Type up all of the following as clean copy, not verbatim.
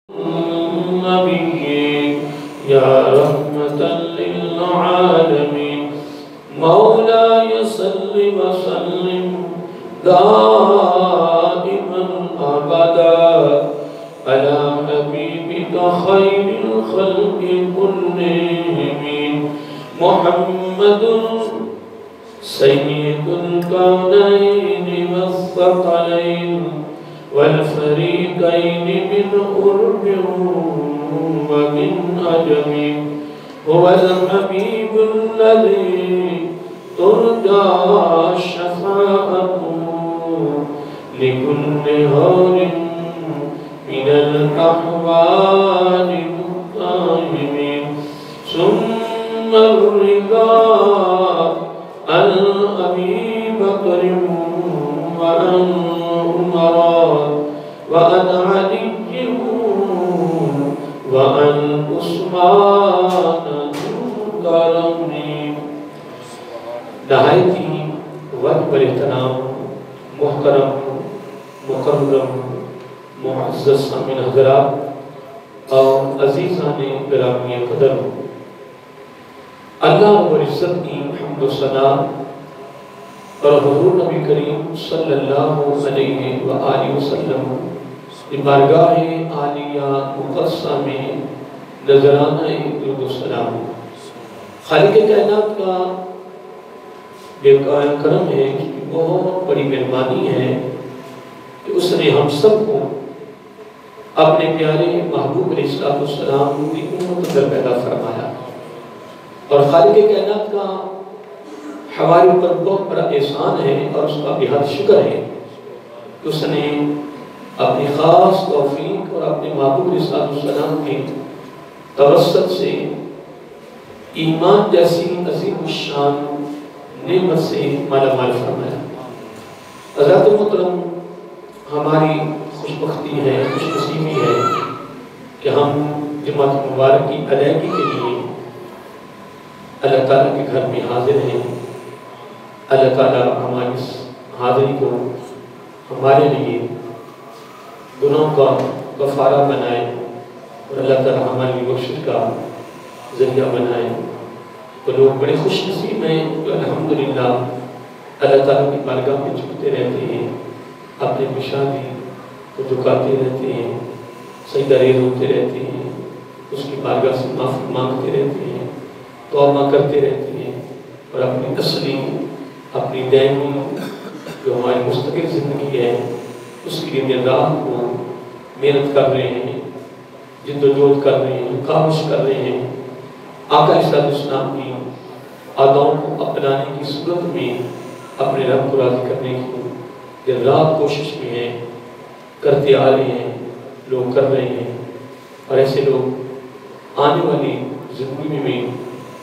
النبي يا رحمة للعالمين مولاي صل وسلم دائما أبدا على حبيبك خير الخلق كلهم محمد سيد الكونين والثقلين والفريقين من قرب ومن عجم هو الحبيب الذي ترجى شفاعته لكل هار من الأحوال القائمين ثم الرضا عن أبي بكر وعن عمر وعن علي وعن عثمان الكرمين نہایت ہی وقت پر احترام محترم مکرم معزز سامعین حضرات اور عزیزان گرامی قدر اللہ رب العزت کی حمد و ثنا اور حضور نبی کریم صلی اللہ علیہ وآلہ وسلم بارگاہ عالیہ مقدسہ میں نذرانہ درود و سلام خالق کائنات کا بے پناہ کرم ہے کہ بہت بڑی مہربانی ہے کہ اس نے ہم سب کو اپنے پیارے محبوب علیہ السلام کی امت اندر پیدا فرمایا اور خالق کائنات کا ہمارے اوپر بہت بڑا احسان ہے اور اس کا بہت شکر ہے کہ اس نے اپنی خاص توفیق اور اپنے محبوب علیہ السلام کے توسط سے ایمان جیسی عظیم الشان نعمت سے مالا مال فرمایا۔ حضرات محترم، ہماری خوش بختی ہے، خوش نصیبی ہے کہ ہم جمعہ مبارک کی ادائیگی کے لیے اللہ تعالیٰ کے گھر میں حاضر ہیں۔ اللہ تعالیٰ ہماری اس حاضری کو ہمارے لیے گناہوں کا غفارہ بنائے اور اللہ تعالیٰ ہماری بخشش کا ذریعہ بنائے۔ تو لوگ بڑے خوش نصیب ہیں جو الحمدللہ اللہ تعالیٰ کی بارگاہ میں جھکتے رہتے ہیں، اپنے پیشانی کو جھکاتے رہتے ہیں، سجدہ ریز ہوتے رہتے ہیں، اس کی بارگاہ سے معافی مانگتے رہتے ہیں، توبہ کرتے رہتے ہیں اور اپنی اصلی اپنی دائمی جو ہماری مستقل زندگی ہے اس کے لیے دن رات کو محنت کر رہے ہیں، جد و جہد کر رہے ہیں، کاوش کر رہے ہیں، آقا علیہ السلام کی آداؤں کو اپنانے کی صورت میں اپنے رب کو راضی کرنے کی دن رات کوشش میں ہیں، کرتے آ رہے ہیں، لوگ کر رہے ہیں اور ایسے لوگ آنے والی زندگی میں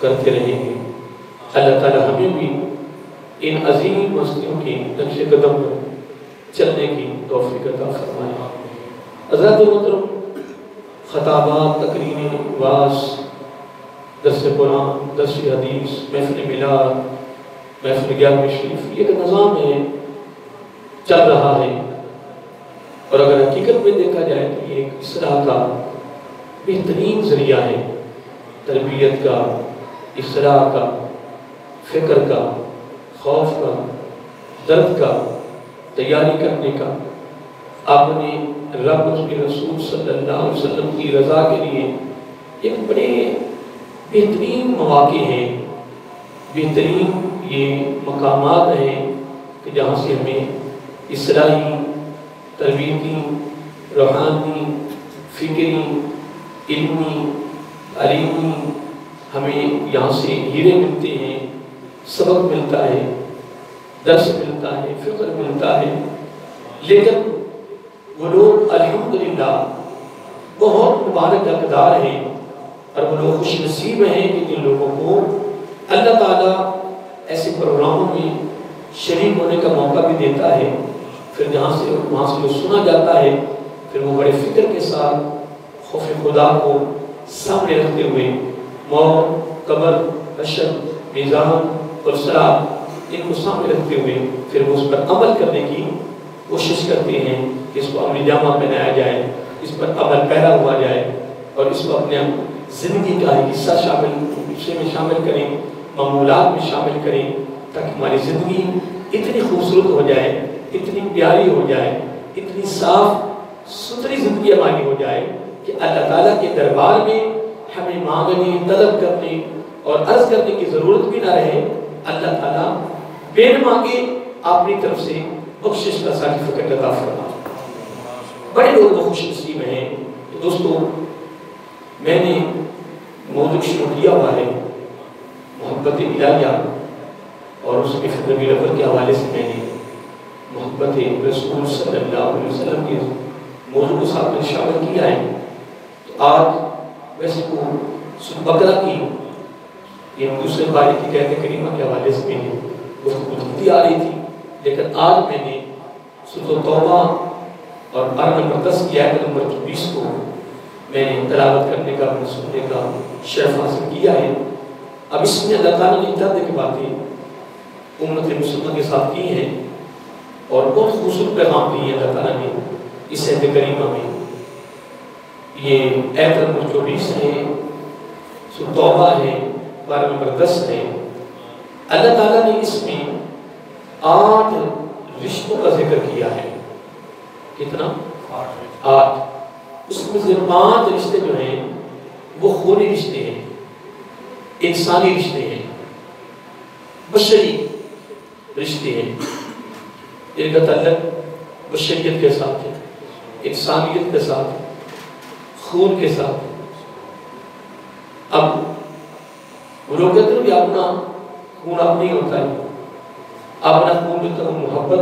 کرتے رہیں گے۔ اللہ تعالیٰ ہمیں بھی ان عظیم ہستیوں کے نقش قدم پر چلنے کی توفیق عطا فرمائے۔ حضرات محترم، خطابات، تقریریں، وعظ، درس قرآن، درس حدیث، محفل میلاد، محفل گیارہویں شریف، یہ ایک نظام ہے، چل رہا ہے اور اگر حقیقت میں دیکھا جائے تو یہ ایک اصلاح کا بہترین ذریعہ ہے، تربیت کا، اصلاح کا، فکر کا، خوف کا، درد کا، تیاری کرنے کا، اپنے رب اس کے رسول صلی اللہ علیہ وسلم کی رضا کے لیے ایک بڑے بہترین مواقع ہیں، بہترین یہ مقامات ہیں کہ جہاں سے ہمیں اصلاحی، تربیتی، روحانی، فکری، علمی، تعلیمی ہمیں یہاں سے ہیرے ملتے ہیں، سبق ملتا ہے، درس ملتا ہے، فکر ملتا ہے۔ لیکن وہ لوگ الحمدللہ بہت مبارک حقدار ہیں اور وہ لوگ خوش نصیب ہیں کہ جن لوگوں کو اللہ تعالیٰ ایسے پروگراموں میں شریک ہونے کا موقع بھی دیتا ہے، پھر وہاں سے جو سنا جاتا ہے پھر وہ بڑے فکر کے ساتھ خوف خدا کو سامنے رکھتے ہوئے موت، قبر، حشر، میزان اور صراط ان کو سامنے رکھتے ہوئے پھر وہ اس پر عمل کرنے کی کوشش کرتے ہیں کہ اس کو عملی جامہ پہنایا جائے، اس پر عمل پیرا ہوا جائے اور اس کو اپنے زندگی کا حصہ شامل کریں، معمولات میں شامل کریں، تاکہ ہماری زندگی اتنی خوبصورت ہو جائے، اتنی پیاری ہو جائے، اتنی صاف ستھری زندگی ہماری ہو جائے کہ اللہ تعالیٰ کے دربار میں ہمیں مانگنے، طلب کرنے اور عرض کرنے کی ضرورت بھی نہ رہے۔ اللہ تعالیٰ بین مانگے اپنی طرف سے بخشش کا سرٹیفکیٹ عطا فرما۔ بڑے لوگ خوش نصیب ہیں۔ تو دوستو، میں نے موضوع شروع کیا ہوا ہے محبت الہیہ، اور اس کے ربیع الاول کے حوالے سے میں نے محبت رسول صلی اللہ علیہ وسلم کے موضوع کو ساتھ میں شامل کیا ہے۔ تو آج ویسے کو سورۃ بقرہ کی یہ دوسرے بارے کی آیت کریمہ کے حوالے سے میں نے گفتگو ہوتی آ رہی تھی، لیکن آج میں نے سورۃ توبہ اور آیت نمبر 10 کی آیت نمبر 20 کو میں نے تلاوت کرنے کا، سننے کا شرف حاصل کیا ہے۔ اب اس میں اللہ تعالیٰ نے اتنے کی باتیں امت مسلمہ کے ساتھ کی ہیں اور بہت خوبصورت پیغام دی ہے اللہ تعالیٰ نے اس آیت کریمہ میں۔ یہ آیت نمبر 24 ہے، سورۃ توبہ ہے، بارہ نمبر 10 ہے۔ اللہ تعالیٰ نے اس میں 8 رشتوں کا ذکر کیا ہے۔ کتنا؟ 8۔ اس میں سے 5 رشتے جو ہیں وہ خونی رشتے ہیں، انسانی رشتے ہیں، بشری رشتے ہیں۔ ان کا تعلق بشریت کے ساتھ ہے، انسانیت کے ساتھ ہے، خون کے ساتھ ہے۔ اب وہ لوگ کہتے ہیں کہ اپنا خون آپ نہیں ہوتا ہے، اپنا خون جو ہے محبت،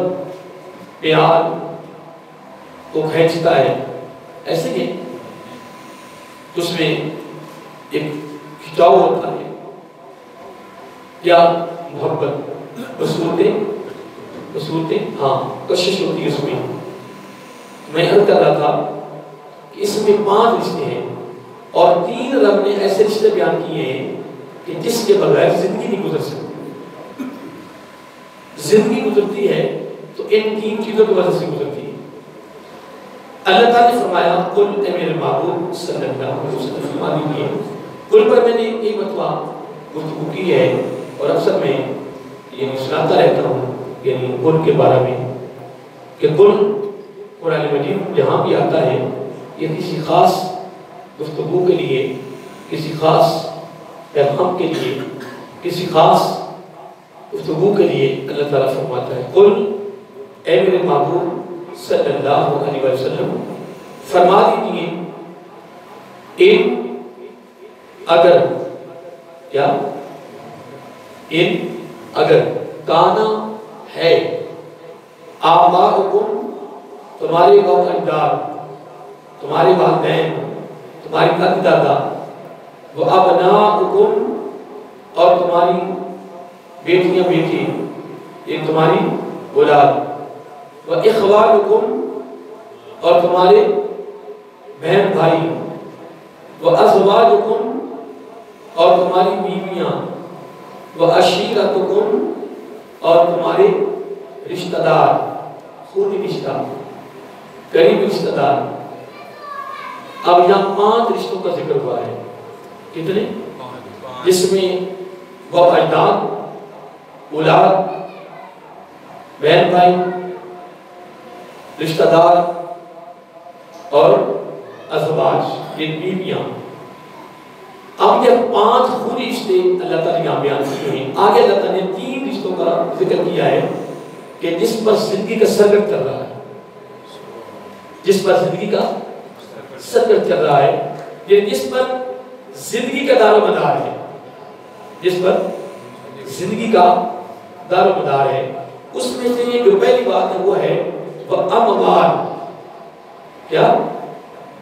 پیار کو کھینچتا ہے، ایسے ہی اس میں ایک کھچاؤ ہوتا ہے۔ کیا محبت بصورتیں ہاں کشش ہوتی ہے اس میں۔ میں عرض کر رہا تھا کہ اس میں 5 رشتے ہیں اور 3 رب نے ایسے رشتے بیان کیے ہیں کہ جس کے بغیر زندگی نہیں گزر سکتی۔ زندگی گزرتی ہے تو ان 3 چیزوں کی وجہ سے گزرتی ہے۔ اللہ تعالیٰ نے فرمایا قل اے میرے محبوب صلی اللہ علیہ وسلم فرما دیجیے، قل پر میں نے ایک مرتبہ گفتگو کی ہے اور اکثر میں یہ سناتا رہتا ہوں، یعنی قل کے بارے میں کہ قل قرآن مجید جہاں بھی آتا ہے یہ کسی خاص گفتگو کے لیے، کسی خاص پیغام کے لیے، کسی خاص گفتگو کے لیے اللہ تعالیٰ فرماتا ہے قل اے میرے محبوب صلی اللہ علیہ وسلم فرما دیجئے ان اگر کیا ان اگر کانا ہے آباؤکم تمہارے باپ اجداد، تمہارے والدین، تمہاری داد دادا، وہ ابناؤکم اور تمہاری بیٹیاں بیٹی، یہ تمہاری اولاد، وہ اخوانکم اور تمہارے بہن بھائی، وہ ازواجکم اور تمہاری بیویاں، وہ عشیرتکم اور تمہارے رشتہ دار، خونی رشتہ، قریبی رشتہ دار۔ اب یہاں 5 رشتوں کا ذکر ہوا ہے، کتنے؟ جس میں وہ اجداد، اولاد، بہن بھائی، رشتہ دار اور ازواج، یہ بیویاں۔ اب یہ 5 خونی رشتے اللہ تعالیٰ نے یہاں بیان کیے ہیں۔ آگے اللہ تعالیٰ نے 3 رشتوں کا ذکر کیا ہے کہ جس پر زندگی کا سرگرد کر رہا ہے، جس پر زندگی کا سرگرد کر رہا ہے، یہ جس پر زندگی کا دار و مدار ہے، جس پر زندگی کا دار و مدار ہے۔ اس میں سے یہ جو پہلی بات ہے وہ ہے وَأَمْوَالِ، کیا؟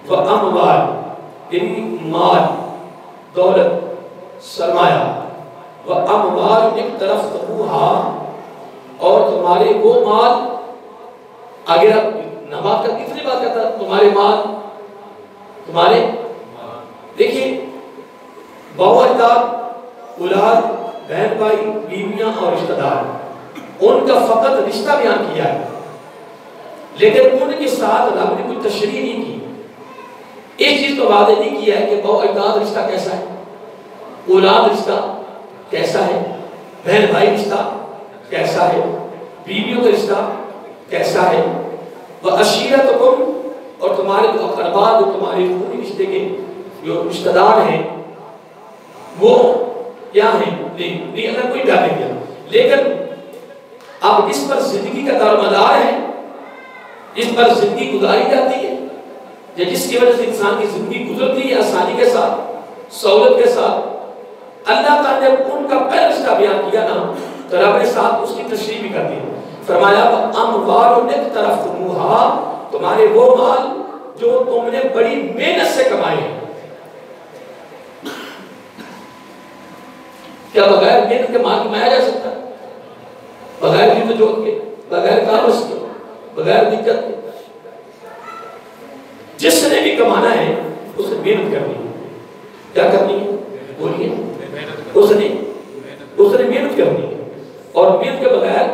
وَأَمْوَالِ یعنی مال، دولت، سرمایہ، وَأَمْوَالِ اقْتَرَفْتُمُوهَا اور تمہارے وہ مال، اگر آپ نبات کا کتنی بات کہتا ہے تمہارے مال، تمہارے دیکھیں باو اجداد، اولاد، بہن بھائی، بیویاں اور رشتہ دار، ان کا فقط رشتہ بیان کیا ہے، لیکن ان کے ساتھ رب نے کوئی تشریح نہیں کی، ایک چیز تو واضح نہیں کیا ہے کہ باو اجداد رشتہ کیسا ہے، اولاد رشتہ کیسا ہے، بہن بھائی رشتہ کیسا ہے، بیویوں کا رشتہ کیسا ہے، وَعَشِيرَتُكُمْ، اور تمہارے جو اقربا جو تمہارے خونی رشتے کے جو رشتہ دار ہیں وہ کیا ہیں، نہیں اللہ کوئی بیان نہیں کیا، لیکن اب جس پر زندگی کا دار مدار ہے، جس پر زندگی گزاری جاتی ہے یا جس کی وجہ سے انسان کی زندگی گزرتی ہے آسانی کے ساتھ سہولت کے ساتھ، اللہ تعالیٰ نے ان کا پہلا رشتہ بیان کیا نا تو رب نے ساتھ اس کی تشریح بھی کر دی، فرمایا وَأَمْوَالٌ اقْتَرَفْتُمُوهَا، تمہارے وہ مال جو تم نے بڑی محنت سے کمائے ہیں۔ کیا بغیر محنت کے مال کمایا جا سکتا ہے؟ بغیر جد و جہد کے، بغیر کاغذ کے، بغیر دقت کے؟ جس نے بھی کمانا ہے اس نے محنت کرنی ہے۔ کیا کرنی ہے؟ بولیے، اس نے محنت کرنی ہے، اور محنت کے بغیر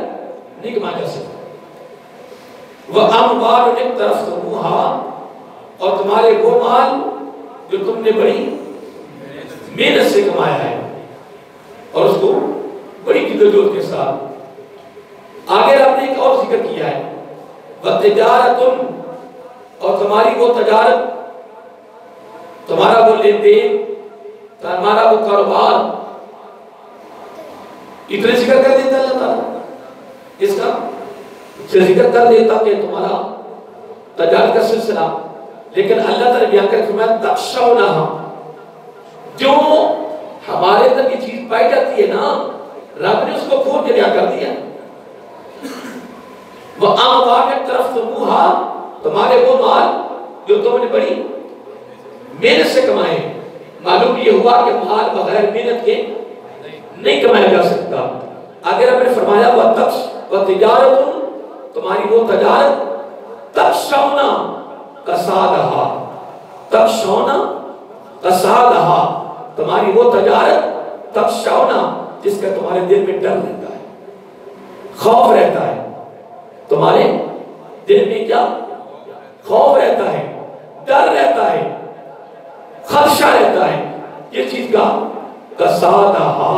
نہیں کمایا جا سکتا۔ وَأَمْوَالٌ اقْتَرَفْتُمُوهَا، اور تمہارے وہ مال جو تم نے بڑی محنت سے کمایا ہے اور اس کو بڑی جدوجہد کے ساتھ۔ آگے آپ نے ایک اور ذکر کیا ہے، وَتِجَارَةٌ، اور تمہاری وہ تجارت، تمہارا وہ لین دین، تمہارا وہ کاروبار، اتنے ذکر کر دیتا اللہ تعالیٰ اس کا ذکر کر دیتا کہ تمہارا تجارت کا سلسلہ، لیکن اللہ تعالیٰ بیان کر فرمایا تخشونها، جو ہمارے اندر یہ چیز پائی جاتی ہے نا رب نے اس کو کھول کے بیان کر دیا۔ وَأَمْوَالٌ اقْتَرَفْتُمُوهَا، تمہارے وہ مال جو تم نے بڑی محنت سے کمائے۔ معلوم یہ ہوا کہ مال بغیر محنت کے نہیں کمایا جا سکتا۔ آگے رب نے فرمایا وَتِجَارَةٌ، تمہاری وہ تجارت، تخشون کسادہا، تخشون کسادہا، تمہاری وہ تجارت، تخشون، جس کا تمہارے دل میں ڈر رہتا ہے، خوف رہتا ہے، تمہارے دل میں کیا خوف رہتا ہے، ڈر رہتا ہے، خدشہ رہتا ہے یہ چیز کا، کسادہا،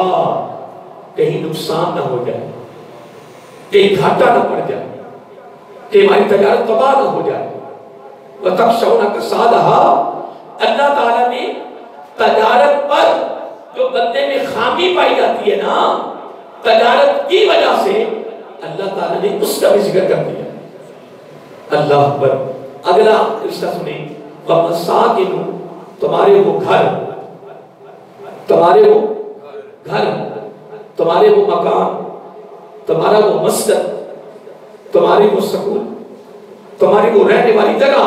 کہیں نقصان نہ ہو جائے، کہیں گھاٹا نہ پڑ جائے، کہ ہماری تجارت تباہ نہ ہو جائے۔ وَتَخْشَوْنَ كَسَادَهَا، اللہ تعالیٰ نے تجارت پر جو بندے میں خامی پائی جاتی ہے نا تجارت کی وجہ سے، اللہ تعالیٰ نے اس کا بھی ذکر کر دیا۔ اللہ اکبر۔ اگلا رشتہ سنیں، وَمَسَاكِنُ، تمہارے وہ گھر، تمہارے وہ گھر، تمہارے وہ مکان، تمہارا وہ مسجد، تمہاری وہ سکول، تمہاری وہ رہنے والی جگہ،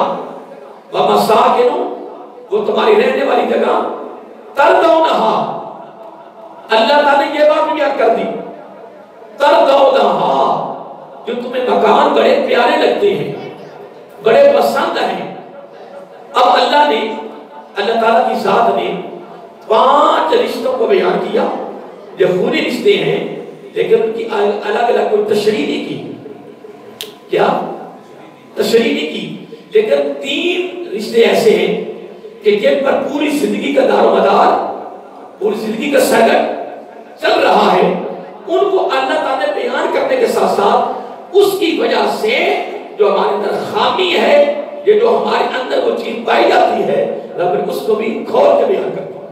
وَمَسَاكِنُ، وہ تمہاری رہنے والی جگہ، تَرْضَوْنَهَا، اللہ تعالیٰ نے یہ بات بیان کر دی، تَرْضَوْنَهَا، جو تمہیں مکان بڑے پیارے لگتے ہیں، بڑے پسند ہیں۔ اب اللہ نے، اللہ تعالیٰ کی ذات نے 5 رشتوں کو بیان کیا جو خونی رشتے ہیں، لیکن ان کی الگ الگ کوئی تشریح نہیں کی۔ کیا تشریح نہیں کی، لیکن 3 رشتے ایسے ہیں کہ جن پر پوری زندگی کا دار و مدار، پوری زندگی کا سیگٹ چل رہا ہے، ان کو اللہ تعالیٰ نے بیان کرنے کے ساتھ ساتھ اس کی وجہ سے جو ہمارے اندر خامی ہے، یہ جو ہمارے اندر وہ چیز پائی جاتی ہے، رب نے اس کو بھی کھول کے بیان کر دیا۔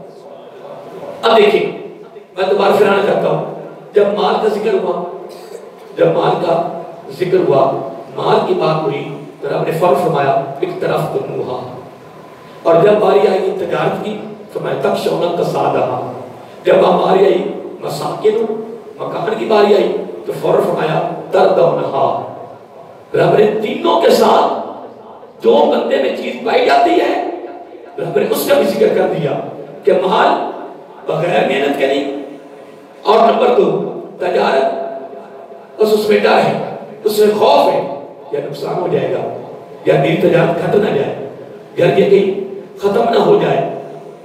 اب دیکھیں، میں دوبارہ پھر آنا چاہتا ہوں، جب مال کا ذکر ہوا، جب مال کا ذکر ہوا، مال کی بات ہوئی تو رب نے فرمایا اقْتَرَفْتُمُوهَا، اور جب باری آئی تجارت کی تو میں تخشون کسادہا، جب ہماری آئی مساکن مکان کی باری آئی تو فوراً فرمایا تَرْضَوْنَهَا۔ رب نے تینوں کے ساتھ جو بندے میں چیز پائی جاتی ہے رب نے اس کا بھی ذکر کر دیا کہ مال بغیر محنت کے نہیں، اور نمبر 2 تجارت، اس میں ڈر ہے، اس میں خوف ہے یا نقصان ہو جائے گا، یا میری تجارت گھٹ نہ جائے، گھر کے کہیں ختم نہ ہو جائے،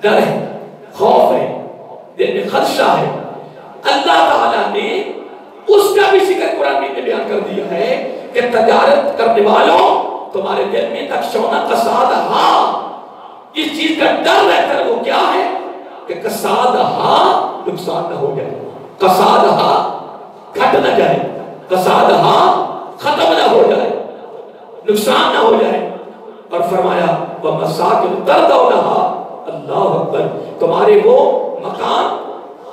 ڈر ہے، خوف ہے، دل میں خدشہ ہے۔ اللہ تعالیٰ نے اس کا بھی ذکر قرآن میں بیان کر دیا ہے کہ تجارت کرنے والوں تمہارے دل میں تخشون کسادہا، اس چیز کا ڈر رہتا ہے وہ کیا ہے کہ کسادہا نقصان نہ ہو جائے، کسادہا گھٹ نہ جائے، کسادہا ختم نہ ہو جائے، نقصان نہ ہو جائے۔ اور فرمایا وَمَسَاكِنُ تَرْضَوْنَهَا، اللہ اکبر، تمہارے وہ مکان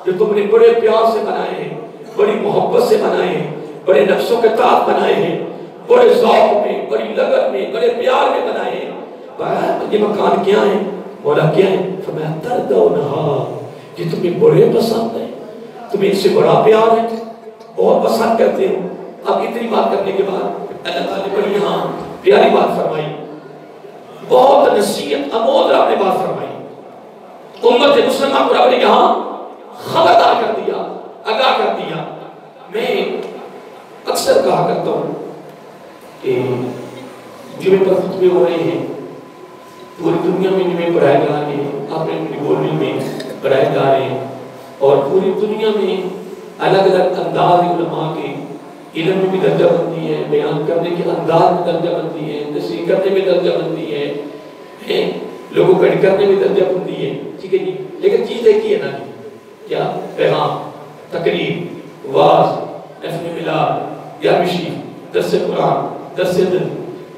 جو تم نے بڑے پیار سے بنائے ہیں، بڑی محبت سے بنائے ہیں، بڑے نفسوں کے تحت بنائے ہیں، بڑے ذوق میں، بڑی لگن میں، بڑے پیار میں بنائے ہیں، یہ مکان کیا ہیں؟ مولا کیا ہے؟ فرمایا تَرْضَوْنَهَا، کہ تمہیں بڑے پسند ہیں، تمہیں اس سے بڑا پیار ہے، بہت پسند کرتے ہو۔ اب اتنی بات کرنے کے بعد اللہ تعالیٰ نے بڑی یہاں پیاری بات فرمائی، بہت نصیحت آموز رب نے بات فرمائی، امت مسلمہ کو رب نے یہاں خبردار کر دیا، آگاہ کر دیا۔ میں اکثر کہا کرتا ہوں کہ جمعے پر خطبے ہو رہے ہیں، پوری دنیا میں جمعے پڑھائے جا رہے ہیں، آپ نے اپنی بولنے میں پڑھائے جا رہے ہیں، اور پوری دنیا میں الگ الگ انداز علماء کے علم میں بھی درجہ بندی ہے، بیان کرنے کے انداز میں درجہ بندی ہے، نصیحت کرنے میں درجہ بندی ہے، لوگوں کو کرنے میں درجہ بندی ہے، ٹھیک ہے جی، لیکن چیز ایک ہی ہے نا جی، کیا؟ پیغام، تقریب، واعظ، محفل میلاد، یوم شریف، درس قرآن، درس دل،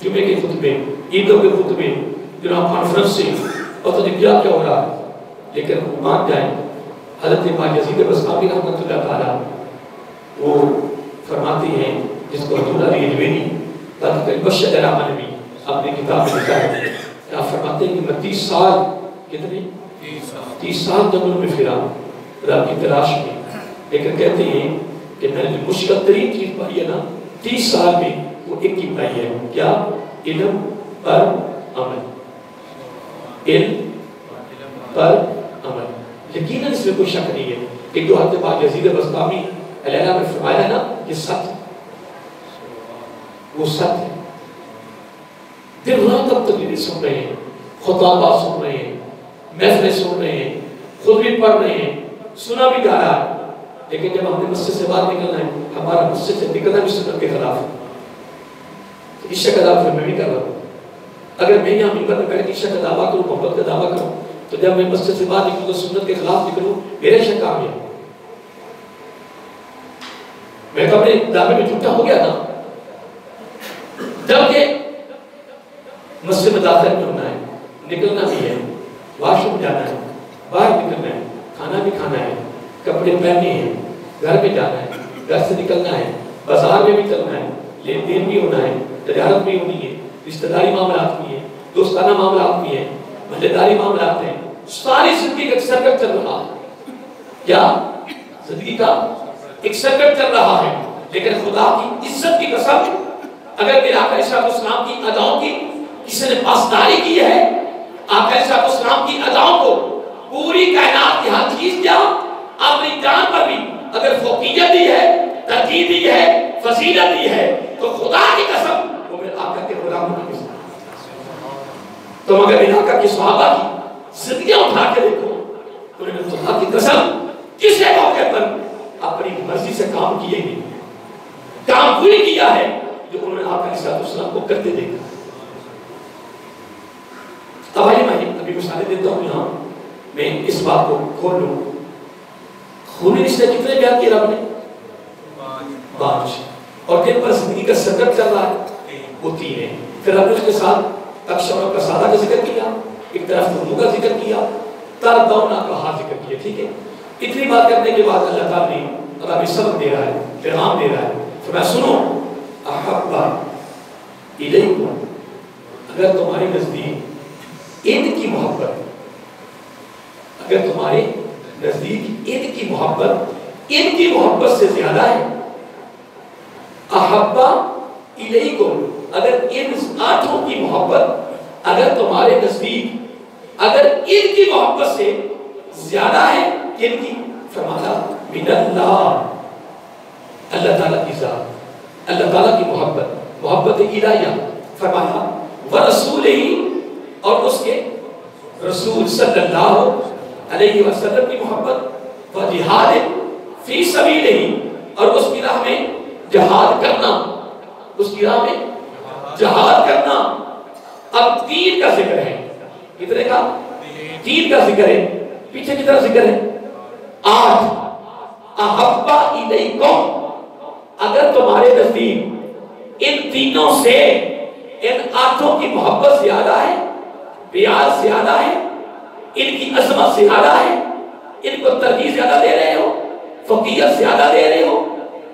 جمعے کے خطبے، عیدوں کے خطبے، جناب کانفرنس سے، اور تو کیا کیا ہو رہا ہے۔ لیکن مان جائیں حضرت امام یزید بسطامی رحمۃ اللہ تعالیٰ وہ فرماتے ہیں، جس کو حضور علی حجویری بشر علامہ نے بھی اپنی کتاب میں لکھا ہے، کیا فرماتے ہیں کہ میں 30 سال، کتنے؟ 30 سال جنگل میں پھرا رب کی تلاش میں، لیکن کہتے ہیں کہ میں نے جو مشکل ترین چیز پائی ہے نا 30 سال میں، وہ ایک ہی پائی ہے، کیا؟ علم پر عمل، علم پر عمل۔ یقیناً اس میں کوئی شک نہیں ہے کہ جو حضرت امام یزید بسطامی علیہ السلام نے فرمایا ہے نا، یہ سچ، وہ سچ ہے۔ دن رات اب تقریریں سن رہے ہیں، خطابات سن رہے ہیں، محفلیں سن رہے ہیں، خطبے پڑھ رہے ہیں، سنا بھی جا رہا ہے، لیکن جب ہم نے مسجد سے باہر نکلنا ہے، ہمارا مسجد سے نکلنا بھی سنت کے خلاف ہے۔ عشق کا دعویٰ میں بھی کر رہا ہوں، اگر میں یہاں ممبر میں بیٹھ کے عشق کا دعویٰ کروں، محبت کا دعویٰ کروں، تو جب میں مسجد سے باہر نکلوں تو سنت کے خلاف نکلوں، میرے عشق کامیاب۔ میں تو اپنے دعوے میں جھوٹا ہو گیا نا، جبکہ مسجد میں داخل بھی ہونا ہے، نکلنا بھی ہے، واش روم جانا ہے، باہر نکلنا ہے، کھانا بھی کھانا ہے، کپڑے پہننے ہیں، گھر میں جانا ہے، گھر سے نکلنا ہے، بازار میں بھی چلنا ہے، لین دین بھی ہونا ہے، تجارت بھی ہونی ہے، رشتہ داری معاملات بھی ہیں، دوستانہ معاملات بھی ہیں، محلے داری معاملات ہیں، ساری زندگی کا ایک سرکٹ چل رہا ہے۔ کیا؟ زندگی کا ایک سرکٹ چل رہا ہے، لیکن خدا کی عزت کی قسم، اگر میرے آقا علیہ السلام کی اداؤں کی کسی نے پاسداری کی ہے، آقا علیہ السلام کی اداؤں کو پوری کائنات کی ہر چیز کیا اپنی جان پر بھی اگر فوقیت دی ہے، ترجیح دی ہے، فضیلت دی ہے، تو خدا کی قسم وہ میرے آقا کے غلاموں کی قسم۔ تم اگر میرے آقا کی صحابہ کی زندگیاں اٹھا کے دیکھو، انہوں نے خدا کی قسم کسی موقع پر اپنی مرضی سے کام کیے گئے، کام پوری کیا ہے جو انہوں نے آقا علیہ السلام کو کرتے دیکھا۔ اب آئیے میں ابھی مثالیں دیتا ہوں، یہاں میں اس بات کو کھول لوں۔ خونی رشتے کتنے بیان کیے رب نے؟ 5۔ اور کن پر زندگی کا سرکٹ چل رہا ہے؟ وہ 3 ہیں۔ پھر رب نے اس کے ساتھ اکشر اور کسادہ کا ذکر کیا، ایک طرف ترمو کا ذکر کیا، تردونا کا ہاتھ ذکر کیا، ٹھیک ہے؟ اتنی بات کرنے کے بعد اللہ تعالیٰ نے اب ہمیں سبق دے رہا ہے، پیغام دے رہا ہے۔ فرمایا سنو، احبا الیکم، اگر تمہارے نزدیک ان کی محبت، اگر تمہارے نزدیک ان کی محبت سے زیادہ ہے، احبا الیکم، اگر ان 8 کی محبت اگر تمہارے نزدیک اگر ان کی محبت سے زیادہ ہے، ان کی فرمایا من اللہ، اللہ تعالیٰ کی ذات، اللہ تعالیٰ کی محبت الہیہ، فرمایا ورسولہ، اور اس کے رسول صلی اللہ علیہ وسلم کی محبت، وجہاد فی سبیلہ، اور اس کی راہ میں جہاد کرنا، اس کی راہ میں جہاد کرنا۔ اب 3 کا ذکر ہے، کتنے کا؟ 3 کا ذکر ہے. پیچھے کتنا ذکر ہے؟ 8. احبا الیکم، اگر تمہارے نزدیک ان تینوں سے ان 8 کی محبت زیادہ ہے، پیار زیادہ ہے، ان کی عظمت زیادہ ہے، ان کو ترجیح زیادہ دے رہے ہو، فقیت زیادہ دے رہے ہو،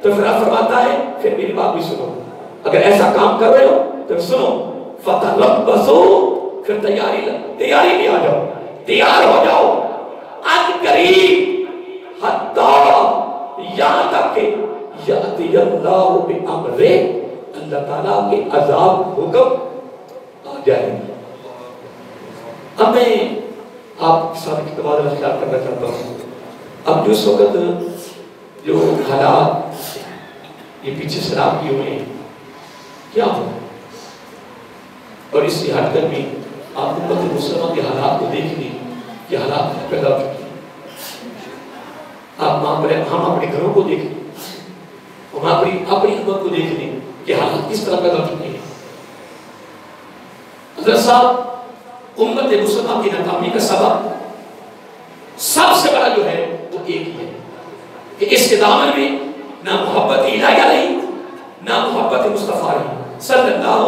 تو پھر آپ فرماتا ہے پھر میری بات بھی سنو. اگر ایسا کام کر رہے ہو تو سنو، فتربصوا، پھر تیاری میں آ جاؤ، تیار ہو جاؤ. ان قریب حتی، یہاں تک کہ یأتی اللہ بامرہ، اللہ تعالیٰ کے عذاب حکم آ جائے. اب میں آپ ساتھ کی تبادلہ خیال کرنا چاہتا ہوں. اب جو اس وقت جو حالات یہ پیچھے سراب کیے ہوئے ہیں، کیا ہو؟ اور اس سے ہٹ کر بھی آپ امت مسلمہ کے حالات کو دیکھ لیں کہ حالات پیدا ہو چکی ہیں. ہم اپنے گھروں کو دیکھ لیں، ہم اپنی امت کو دیکھ لیں کہ حالات کس طرح پیدا ہو چکے ہیں. حضرت صاحب، امت مسلمہ کی ناکامی کا سبب سب سے بڑا جو ہے وہ ایک ہی ہے کہ اس کے دامن میں نہ محبت الہیہ نہیں، نہ محبت مصطفیٰ نہیں صلی اللہ.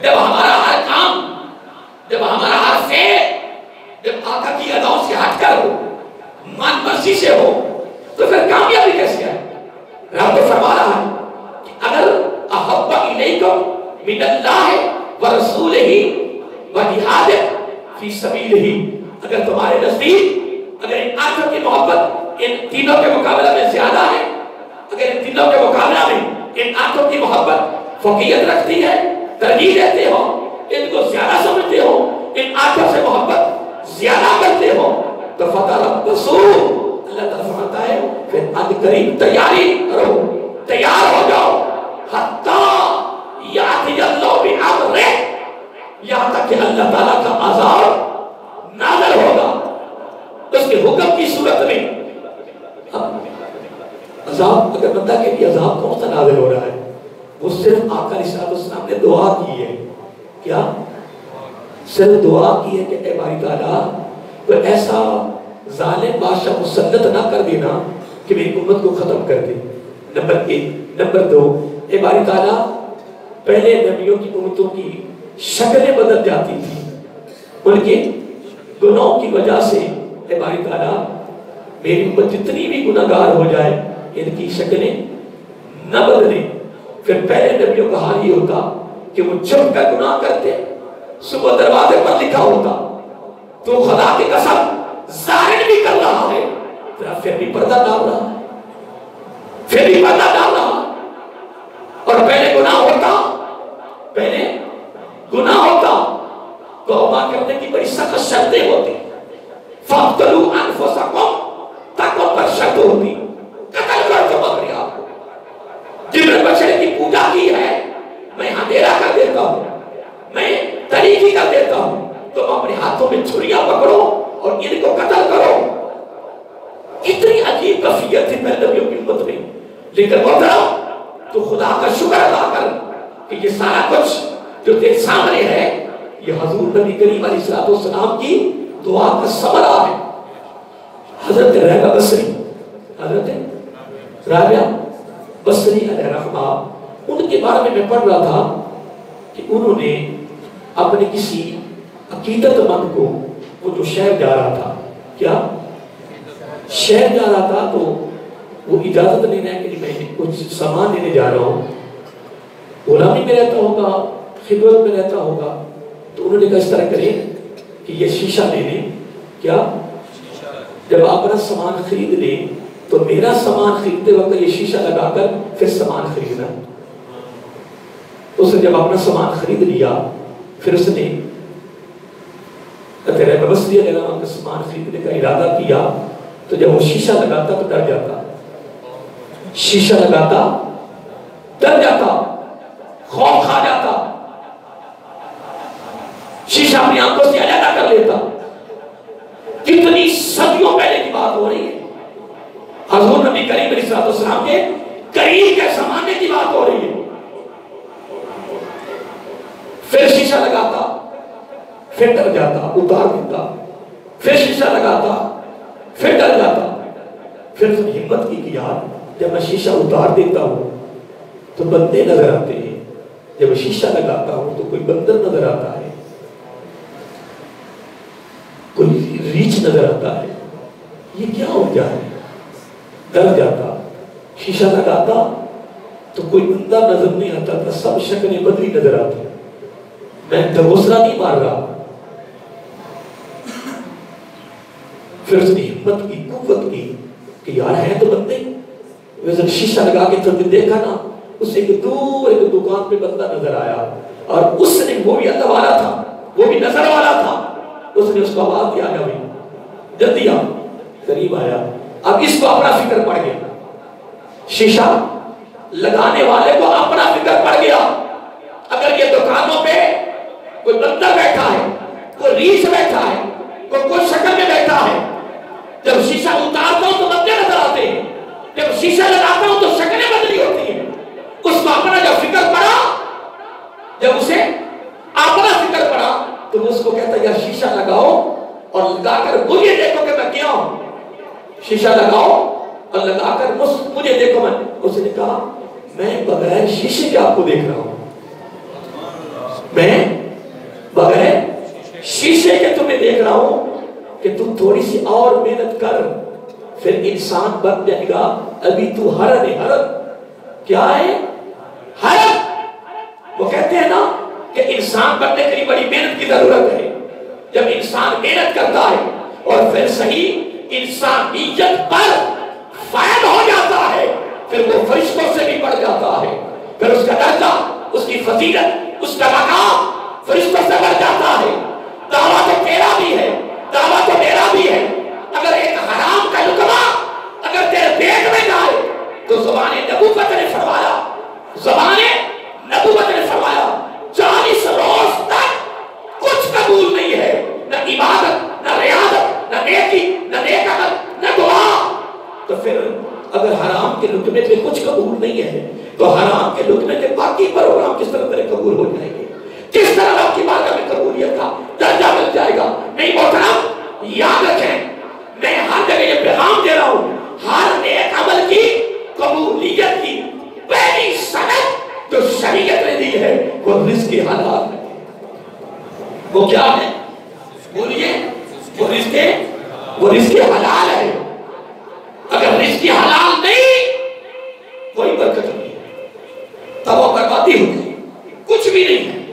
جب ہمارا ہر کام، جب ہمارا ہر فعل جب آقا کی اداؤں سے ہٹ کر ہو، من مرضی سے ہو، تو پھر کامیابی کیسے آئے؟ رب تو فرما رہا ہے کہ اگر احب الیکم من اللہ ورسولہ وجہاد فی سبیلہ، اگر تمہارے نزدیک اگر ان 8 کی محبت ان تینوں کے مقابلہ میں زیادہ ہے، اگر ان تینوں کے مقابلہ میں ان 8 کی محبت فوقیت رکھتی ہے، ترجیح دیتے ہو، ان کو زیادہ سمجھتے ہو، ان 8 سے محبت زیادہ کرتے ہو، تو فتربصوا، اللہ تعالیٰ فرماتا ہے پھر ان قریب تیاری کرو، تیار ہو جاؤ. حتی یأتی اللہ بامرہ، یہاں تک کہ اللہ تعالیٰ کا عذاب نازل ہوگا اس کے حکم کی صورت میں. عذاب، اگر بندہ کے لیے عذاب کون سا نازل ہو رہا ہے؟ وہ صرف آقا علیہ السلام نے دعا کی ہے. کیا؟ صرف دعا کی ہے کہ اے باری تعالیٰ کوئی ایسا ظالم بادشاہ مسلط نہ کر دینا کہ میری امت کو ختم کر دے. نمبر 1. نمبر 2، اے باری تعالیٰ پہلے نبیوں کی امتوں کی شکلیں بدل جاتی تھی، ان کے گناہوں کی وجہ سے. اے باری تعالیٰ میری امت جتنی بھی گناہگار ہو جائے ان کی شکلیں نہ بدلیں. پھر پہلے نبیوں کا حال یہ ہوتا کہ وہ چھپ کر گناہ کرتے، صبح دروازے پر لکھا ہوتا تو خدا کی قسم ظاہر بھی کر رہا ہے، پھر بھی پردہ ڈال رہا ہے، پھر بھی پردہ ڈال رہا ہے. اور پہلے گناہ ہوتا توبہ کرنے کی بڑی سخت شرطیں ہوتی، فَاقْتُلُوا أَنفُسَكُمْ، تقوی پر شرط ہوتی، قتل کر دو اپنے آپ کو. جن نے بچڑے کی پوجا کی ہے میں اندھیرا کر دیتا ہوں، میں طریقی کر دیتا ہوں، تم اپنے ہاتھوں میں چھریاں پکڑو اور ان کو قتل کرو. اتنی عجیب کیفیت تھی پہلے نبیوں کی امت میں. لیکن محترم تو خدا کا شکر ادا کر کہ یہ سارا کچھ جو تیرے سامنے ہے یہ حضور نبی کریم علیہ السلام کی دعا کا ثمرہ ہے. حضرت رابعہ بصری علیہ رحمہ، ان کے بارے میں پڑھ رہا تھا کہ انہوں نے اپنے کسی عقیدت مند کو، وہ جو شہر جا رہا تھا، کیا شہر جا رہا تھا، تو وہ اجازت لینا ہے کہ میں کچھ سامان لینے جا رہا ہوں، غلامی میں رہتا ہوگا، خدمت میں رہتا ہوگا، تو انہوں نے کہا اس طرح کریں کہ یہ شیشہ لے لیں. کیا؟ جب آپ اپنا سامان خرید لیں تو میرا سامان خریدتے وقت یہ شیشہ لگا کر پھر سامان خریدنا. اس نے جب اپنا سامان خرید لیا پھر اس نے رابعہ بصری علیہ السلام کا سامان خریدنے کا ارادہ کیا، تو جب وہ شیشہ لگاتا تو ڈر جاتا، شیشہ لگاتا ڈر جاتا، خوف کھا جاتا، شیشہ اپنی آنکھوں سے علیحدہ کر لیتا. کتنی صدیوں پہلے کی بات ہو رہی ہے، حضور نبی کریم علیہ السلام کے قریب کے زمانے کی بات ہو رہی ہے. پھر شیشہ لگاتا، پھر ڈر جاتا، اتار دیتا، پھر شیشہ لگاتا، پھر ڈر جاتا، پھر ہمت کی کہ یار جب میں شیشہ اتار دیتا ہوں تو بندے نظر آتے ہیں، جب شیشہ لگاتا ہوں تو کوئی بندر نظر آتا ہے، کوئی ریچھ نظر آتا ہے، یہ کیا ہو جائے؟ ڈر جاتا، شیشہ لگاتا تو کوئی بندہ نظر نہیں آتا تھا، سب شکلیں بدلی نظر آتی، میں دوسرا نہیں مار رہا۔ پھر اس نے ہمت کی، قوت کی کہ یار ہے تو بندے، ویسے شیشہ لگا کے تو دیکھا نا، اسے ایک دور ایک دکان پہ بندہ نظر آیا، اور اس نے، وہ بھی اللہ والا تھا، وہ بھی نظر والا تھا، اس نے اس کو آواز دیا گیا، جلدی آ، قریب آیا۔ اب اس کو اپنا فکر پڑ گیا، شیشہ لگانے والے کو اپنا فکر پڑ گیا، اگر یہ دکانوں پہ کوئی بندہ بیٹھا ہے، کوئی ریچھ بیٹھا ہے، کوئی شکل میں بیٹھا ہے، جب شیشہ اتارتا ہوں تو بندے نظر آتے ہیں، جب شیشہ لگاتا ہوں تو شکلیں بدلی ہوتی ہیں۔ اس کو اپنا جب فکر پڑا، جب اسے اپنا فکر پڑا تو اس کو کہتا ہے یار شیشہ لگاؤ اور لگا کر مجھے دیکھو کہ میں کیا ہوں، شیشہ لگاؤ اور لگا کر مجھے دیکھو۔ میں اس نے کہا میں بغیر شیشے کے آپ کو دیکھ رہا ہوں، میں بغیر شیشے کے تمہیں دیکھ رہا ہوں کہ تم تھوڑی سی اور محنت کر، پھر انسان بن جائے گا۔ ابھی تو ہرن ہے، ہرن کیا ہے؟ ہرن۔ وہ کہتے ہیں نا کہ انسان بننے کے لیے بڑی محنت کی ضرورت ہے، جب انسان محنت کرتا ہے اور پھر صحیح انسانیت پر فائد ہو جاتا ہے، پھر وہ فرشتوں سے بھی بڑھ جاتا ہے، پھر اس کا درجہ، اس کی فضیلت، اس کا مقام فرشتوں سے بڑھ جاتا ہے۔ دعویٰ تو تیرا بھی ہے، دعویٰ تو میرا بھی ہے، اگر ایک حرام کا لقمہ اگر تیرے پیٹ میں جائے تو زبان نبوت نے فرمایا، زبان نبوت نے فرمایا 40 روز تک کچھ قبول نہیں ہے، نہ عبادت، نہ ریاضت، نہ نیکی، نہ نیک عمل، نہ دعا۔ تو پھر اگر حرام کے لقمے پہ کچھ قبول نہیں ہے تو حرام کے لقمے کے باقی پروگرام کس طرح تیرے قبول ہو جائیں گے؟ کس طرح آپ کی بارگاہ میں قبولیت کا درجہ مل جائے گا؟ نہیں محترم، یاد رکھیں، میں ہر جگہ یہ پیغام دے رہا ہوں، ہر نیک عمل کی قبولیت کی پہلی سند جو شریعت نے دی ہے وہ رزق حلال ہے۔ وہ کیا ہے؟ بولیے، وہ رزق حلال ہے۔ اگر رزق حلال نہیں، کوئی برکت نہیں، تب وہ بربادی ہوگی، کچھ بھی نہیں ہے۔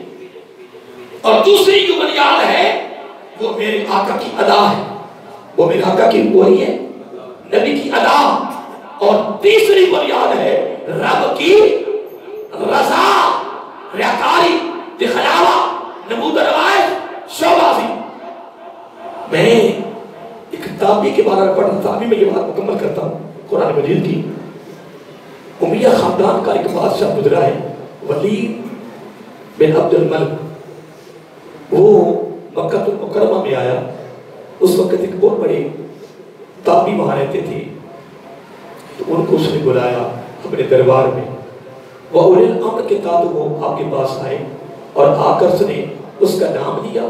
اور دوسری جو بنیاد ہے وہ میرے آقا کی ادا ہے، وہ میرے آقا کی وہی ہے، نبی کی ادا۔ اور تیسری بنیاد ہے رب کی رضا، ریاکاری، دکھلاوا، نمود روایت، شوبازی۔ میں ایک تابعی کے بارے میں پڑھا، تابعی میں یہ بات مکمل کرتا ہوں قرآن مجید کی۔ امیہ خاندان کا ایک بادشاہ گزرا ہے، ولید بن عبد الملک۔ وہ مکہ المکرمہ میں آیا، اس وقت ایک بہت بڑے تابعی وہاں رہتے تھے، تو ان کو اس نے بلایا اپنے دربار میں۔ وہ اولی الامر کے تابع وہ آپ کے پاس آئے اور آ کر اس نے اس کا نام لیا،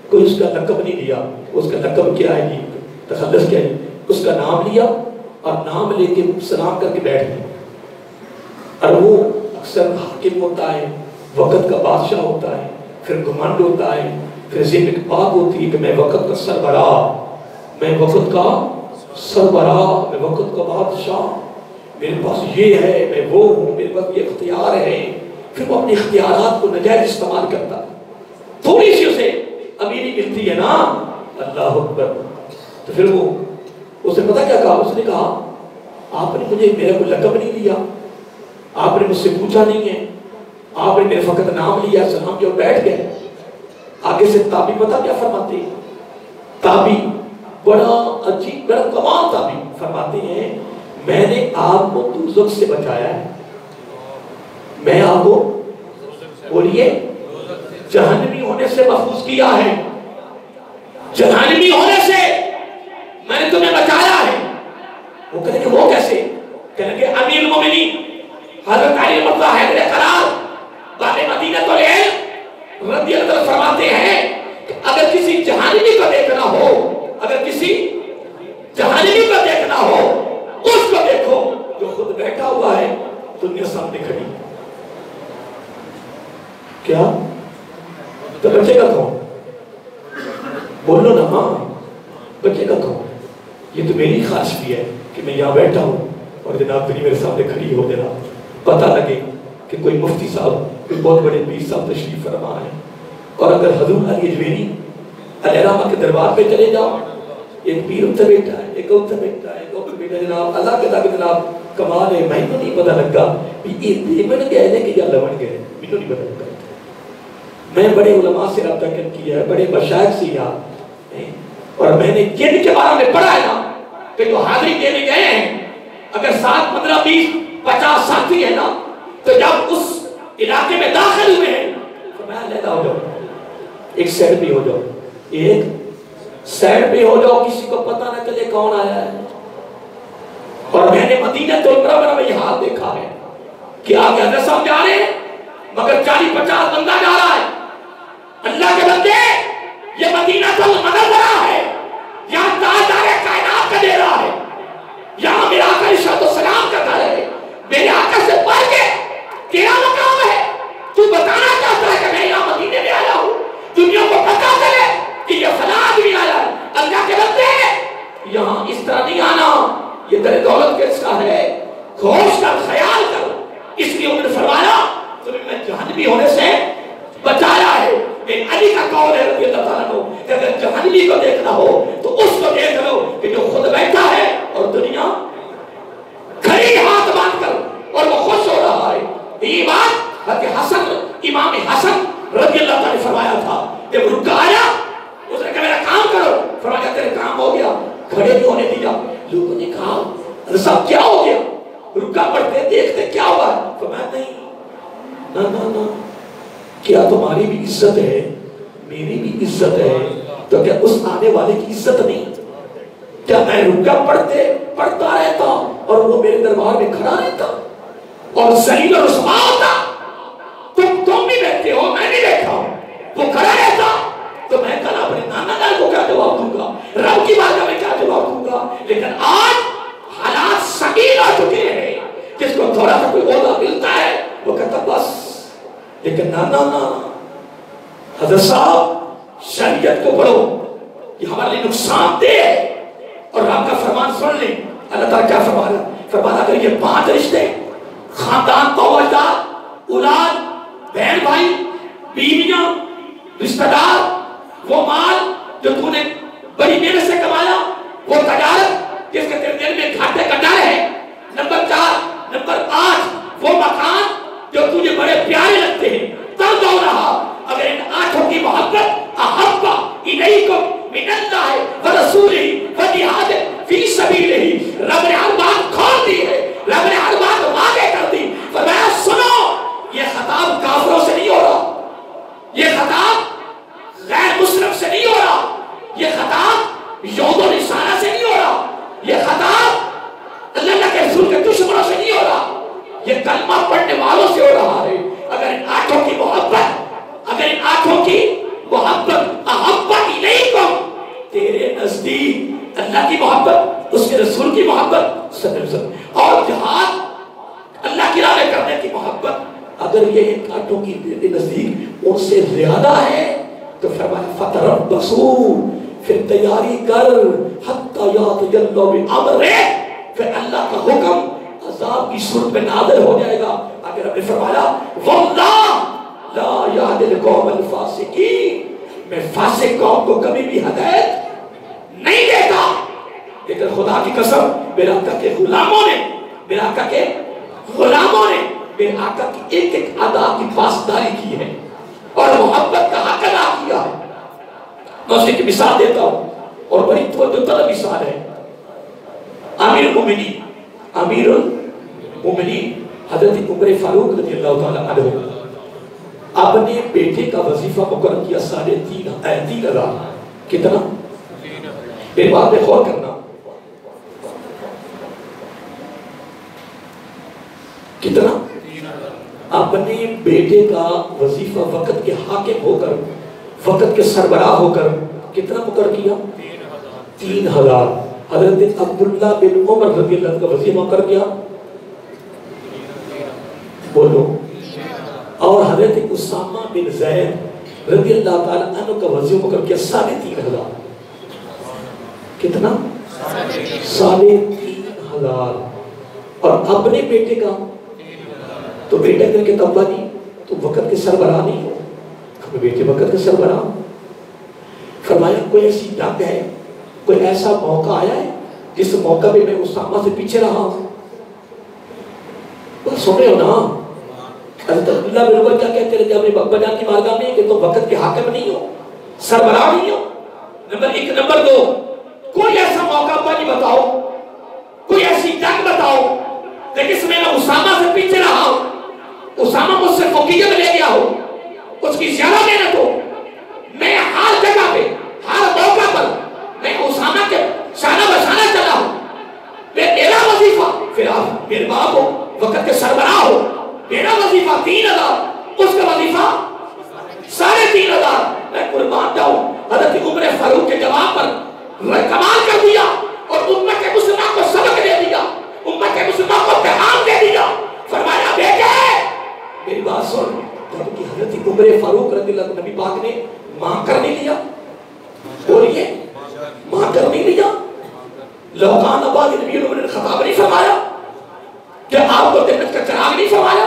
کوئی اس کا لقب نہیں لیا، اس کا لقب کیا ہے جی، تخلص کیا ہے، اس کا نام لیا اور نام لے کے سلام کر کے بیٹھ گئے۔ اور وہ اکثر حاکم ہوتا ہے، وقت کا بادشاہ ہوتا ہے، پھر گھمنڈ ہوتا ہے، پھر ذہن پاک ہوتی ہے کہ میں وقت کا سربراہ، میں وقت کا سربراہ، میں وقت کا بادشاہ، میرے پاس یہ ہے، میں وہ ہوں، میرے پاس یہ اختیار ہے۔ پھر وہ اپنے اختیارات کو نجائز استعمال کرتا ہے، تھوڑی سی اسے امیری ملتی ہے نا، اللہ اکبر، تو پھر وہ اس نے پتہ کیا کہا، اس نے کہا آپ نے مجھے میرا کوئی لقب نہیں دیا، آپ نے مجھ سے پوچھا نہیں ہے، آپ نے میرے فقط نام لیا، سلام کیا، بیٹھ گئے۔ آگے سے تابعی پتہ کیا فرماتے ہیں؟ تابعی بڑا عجیب، بڑا کمال تابعی فرماتے ہیں، میں نے آپ کو دوزخ سے بچایا ہے، میں آپ کو، بولیے، جہنمی ہونے سے محفوظ کیا ہے، جہنمی ہونے سے میں نے تمہیں بچایا ہے۔ وہ کہیں گے وہ کیسے؟ کہیں گے امیر المومنین حضرت علی مرضی حیدر قرار باب مدینہ العلم رضی اللہ عنہ فرماتے ہیں کہ کیا؟ تو بچے کا کون؟ بولو نا ہاں، بچے کا کون؟ یہ تو میری خواہش بھی ہے کہ میں یہاں بیٹھا ہوں اور جناب تری میرے سامنے کھڑی ہو دینا، پتہ لگے کہ کوئی مفتی صاحب، کوئی بہت بڑے پیر صاحب تشریف فرما ہے، اور اگر حضور علی اجویری علیہ رحمہ کے دربار پہ چلے جاؤ، ایک پیر اتر بیٹھا ہے، ایک اتر بیٹھا ہے، ایک اتر بیٹھا ہے، جناب اللہ کے تاکہ جناب کمال ہے، میں تو نہیں پتہ لگا کہ یہ دیمن گئے نے کہ یا لون گئے، میں تو نہیں پتہ لگا۔ میں بڑے علماء سے رابطہ کیا ہے، بڑے مشائخ سے یہاں، اور میں نے جن کے بارے میں پڑھا ہے نا کہ جو حاضری دینے گئے ہیں، اگر 7 15 20 50 ساتھی ہیں نا، تو جب اس علاقے میں داخل ہوئے ہیں تو میں علیحدہ ہو جاؤ، ایک سائڈ پہ ہو جاؤ، ایک سائڈ پہ ہو جاؤ، کسی کو پتہ نہ چلے کون آیا ہے۔ اور میں نے مدینہ المنورہ میں یہ حال دیکھا ہے کہ آگے حضرت صاحب جا رہے ہیں مگر 40 50 بندہ جا رہا ہے۔ اللہ کے بندے، یہ مدینہ المنورہ ہے، یہاں تاجدار کائنات کا ڈیرا ہے، یہاں میرا آقا علیہ السلام کا گھر ہے، میرے آقا سے پڑھ کے تیرا مقام ہے، تو بتانا چاہتا ہے کہ میں یہاں مدینے میں آیا ہوں، دنیا کو پتہ چلے کہ یہ فلاں آدمی آیا ہے۔ اللہ کے بندے، یہاں اس طرح نہیں آنا، یہ در دولت کس کا ہے، ہوش کا خیال کرو۔ اس لیے انہوں نے فرمایا تمہیں میں جہنمی ہونے سے بچایا ہے۔ علی کا قول ہے رضی اللہ تعالیٰ عنہ کہ اگر جہنمی کو دیکھنا ہو تو اس کو دیکھ لو کہ جو خود بیٹھا ہے اور دنیا کھڑی ہاتھ باندھ کر اور وہ خوش ہو رہا ہے۔ یہ بات حضرت حسن، امام حسن رضی اللہ تعالیٰ نے فرمایا تھا، جب رکا آیا اس نے کہا میرا کام کرو، فرمایا تیرے کام ہو گیا، کھڑے نہیں ہونے دیا۔ لوگوں نے کہا حضرت صاحب کیا ہو گیا؟ رکا پڑھتے دیکھتے کیا ہوا؟ فرمایا نہیں، نہ نہ نہ، کیا تمہاری بھی عزت ہے میری بھی عزت ہے، تو کیا اس آنے والے کی عزت نہیں؟ کیا میں رکا پڑھتا رہتا اور وہ میرے دربار میں کھڑا رہتا اور ذلیل و رسوا ہوتا؟ تم بھی بیٹھتے ہو، میں بھی بیٹھا ہوں، وہ کھڑا رہتا تو میں کل اپنے نانا دار کو کیا جواب دوں گا، رب کی بارگاہ میں کیا جواب دوں گا؟ لیکن آج حالات ثقیل آ چکے ہیں، جس کو تھوڑا سا کوئی عہدہ ملتا ہے وہ کہتا بس، لیکن نہ حضرت صاحب شریعت کو پڑھو، یہ ہمارے لیے نقصان دہ ہے۔ اور رب کا فرمان سن لیں، اللہ تعالیٰ کیا فرمایا؟ فرمایا اگر یہ 5 رشتے، خاندان توجدار، اولاد، بہن بھائی، بیویاں، رشتہ دار، وہ مال جو تو نے بڑی محنت سے کمایا، وہ تجارت جس کے تیرے دل میں گھاٹے کا ڈر ہے، نمبر 4، نمبر 8 وہ مکان جو تجھے بڑے پیارے لگتے ہیں، تنگ ہو رہا، اگر ان 8 کی محبت احب الیکم من اللہ ورسولہ وجہاد فی سبیلہ، رب نے ہر بات کھول دی ہے، رب نے ہر بات واضح کر دی۔ فرمایا سنو، یہ خطاب کافروں سے نہیں ہو رہا، یہ خطاب غیر مسلم سے نہیں ہو رہا، یہ خطاب یہود و نصارہ سے نہیں ہو رہا، یہ خطاب اللہ کے رسول کے دشمنوں سے نہیں ہو رہا، یہ کلمہ پڑھنے والوں سے ہو رہا ہے۔ اگر ان 8 کی محبت، اگر ان 8 کی محبت احب الیکم، تیرے نزدیک اللہ کی محبت، اس کے رسول کی محبت صلی اللہ علیہ وسلم اور جہاد اللہ کی راہ میں کرنے کی محبت، اگر یہ ان 8 کی نزدیک ان سے زیادہ ہے تو فرمایا فتربصوا، پھر تیاری کر، حتی یأتی اللہ بامرہ، پھر اللہ کا حکم عذاب کی صورت میں نازل ہو جائے گا۔ اگر ہم نے فرمایا واللہ لا یہدی القوم الفاسقین، میں فاسق قوم کو کبھی بھی ہدایت نہیں دیتا، لیکن خدا کی قسم میرے آقا کے غلاموں نے، میرے آقا کے غلاموں نے میرے آقا کی ایک ایک ادا کی پاسداری کی ہے اور محبت کا حق ادا کیا ہے۔ میں اس کی مثال دیتا ہوں اور بڑی توجہ طلب مثال ہے۔ امیر المومنین حضرت عمر فاروق رضی اللہ تعالیٰ عنہ اپنے بیٹے کا وظیفہ مقرر کیا 3,500۔ کتنا؟ میری بات پہ غور کرنا، کتنا؟ اپنے بیٹے کا وظیفہ وقت کے حاکم ہو کر، وقت کے سربراہ ہو کر کتنا مقرر کیا؟ 3,000۔ حضرت عبداللہ بن عمر رضی اللہ کا وظیفہ مقرر کیا، بولو اور حضرت اسامہ بن زید رضی اللہ تعالیٰ عنہ کا وظیفہ کر کے 3,500 کتنا 3,500 اور اپنے بیٹے کا تو بیٹا کر کے تبا نہیں تو وقت کے سربراہ نہیں ہو اپنے بیٹے وقت کے سربراہ فرمایا کوئی ایسی ڈگ ہے کوئی ایسا موقع آیا ہے جس موقع پہ میں اسامہ سے پیچھے رہا ہوں سن رہے ہو نا حضرت عبداللہ بن عمر کیا کہتے رہتے اپنے ابا جان کی بارگاہ میں کہ تم وقت کے حاکم نہیں ہو سربراہ نہیں ہو نمبر 1 نمبر 2 کوئی ایسا موقع پانی بتاؤ کوئی ایسی جنگ بتاؤ کہ جس میں میں اسامہ سے پیچھے رہا ہوں اسامہ مجھ سے فوقیت لے گیا ہو اس کی زیادہ محنت ہو میں ہر جگہ پہ ہر موقع پر میں اسامہ کے شانہ بشانہ چلا ہوں میرا وظیفہ پھر آپ میرے باپ ہو وقت کے سربراہ ہو میرا وظیفہ 3,000 اس کا وظیفہ 3,500 میں قربان جاؤں حضرت عمر فاروق کے جواب پر کمال کر دیا اور امت کے مسلمان کو سبق دے دیا امت کے مسلمان کو پیغام دے دیا فرمایا بیٹے میری بات سن جب کہ حضرت عمر فاروق رضی اللہ عنہ نبی پاک نے ماں کر نہیں لیا بولیے ماں کر نہیں لیا لوکان آباد نبی عمر نے خطاب نہیں فرمایا کہ آپ کو جنت کا چراغ نہیں فرمایا